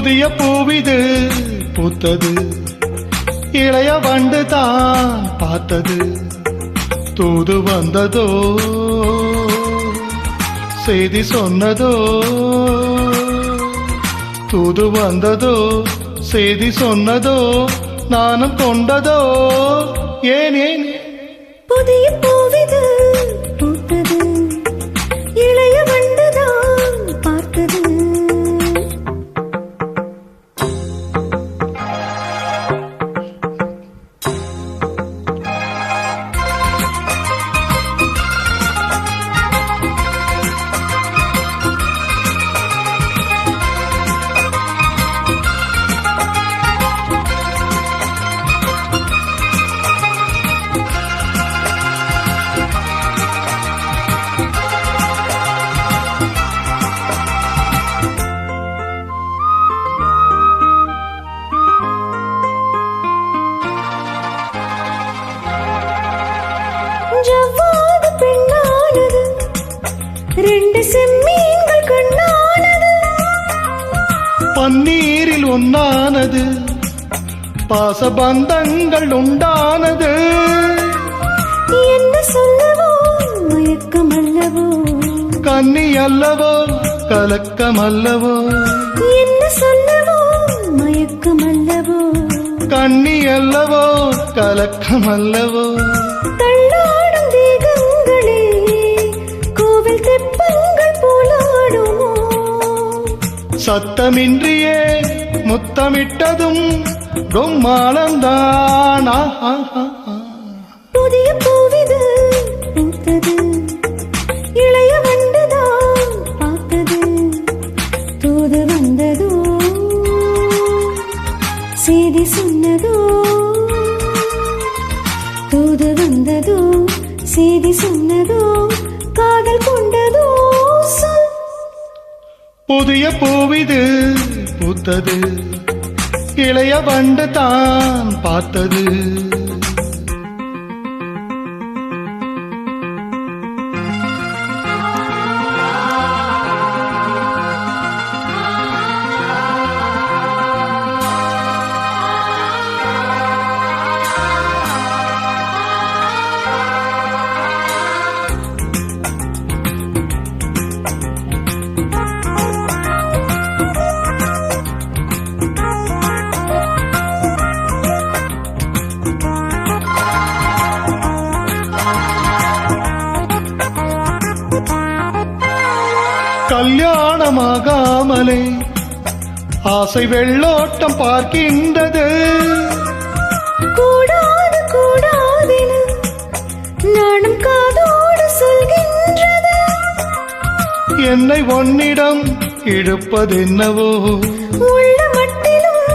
புதிய பூவிது பூத்தது, இளைய வண்டு தான் பார்த்தது. தூது வந்ததோ, செய்தி சொன்னதோ, தூது வந்ததோ, செய்தி சொன்னதோ, நானும் கொண்டதோ. ஏன் ஏன் புதிய பூவிது பூத்தது, இளைய வண்டுதான் பார்த்தது. ஜவ்வாது பெண்ணானது, ரெண்டு செம்மீன்கள் கண்ணானது. பன்னீரில் ஒன்னானது, பாசபந்தங்கள் உண்டானது. என்ன சொல்லவோ மயக்கம் அல்லவோ, கன்னி அல்லவோ கலக்கம் அல்லவோ. என்ன சொல்லவோ மயக்கம் அல்லவோ, கன்னி அல்லவோ கலக்கம் அல்லவோ. தள்ளாடும் தேகங்களே கோவில் தெப்பங்கள் போலாடுமோ. சத்தமின்றியே முத்தமிட்டதும் ரொம்மாளந்தான். புதிய பூவிது பூத்தது, இளைய வண்டுதான் பார்த்தது. தூது வந்ததோ, செய்தி சொன்னதோ, தூது வந்ததோ, செய்தி சொன்னதோ, காதல் கொண்டதோ. சொல். புதிய பூவிது பூத்தது, இளைய வண்டு தான் பார்த்தது. கல்யாணமாகாமலே ஆசை வெள்ளோட்டம் பார்க்கின்றது. கூடாது கூடாதென நானும் காதோடு சொல்கின்றது. என்னை உன்னிடம் இழுப்பதென்னவோ, உள்ள மட்டிலும்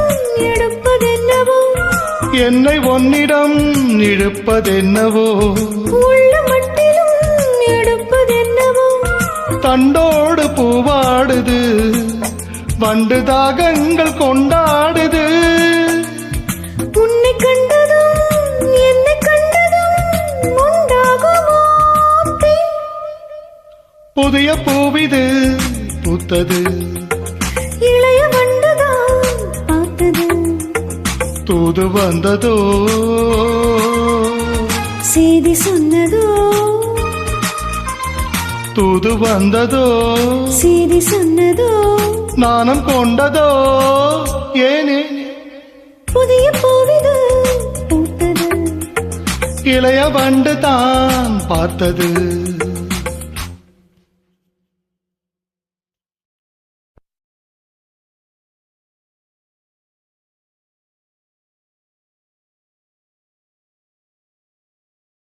எடுப்பதென்னவோ. என்னை உன்னிடம் இழுப்பதென்னவோ. உள்ள மட்டிலும் எடுப்பதென்னவோ. தண்டோடு பூவாடுது, வண்டு தாகங்கள் கொண்டாடுது. உன்னை கண்டதும் என்னை கண்டதும் உண்டாகுமோ. புதிய பூவிது பூத்தது, இளைய வண்டுதான் பார்த்தது. தூது வந்ததோ, செய்தி சொன்னதோ, தூது வந்ததோ, செய்தி சொன்னதோ, நானும் கொண்டதோ. ஏனே புதிய பூவிது பூத்தது, இளைய வண்டு தான் பார்த்தது.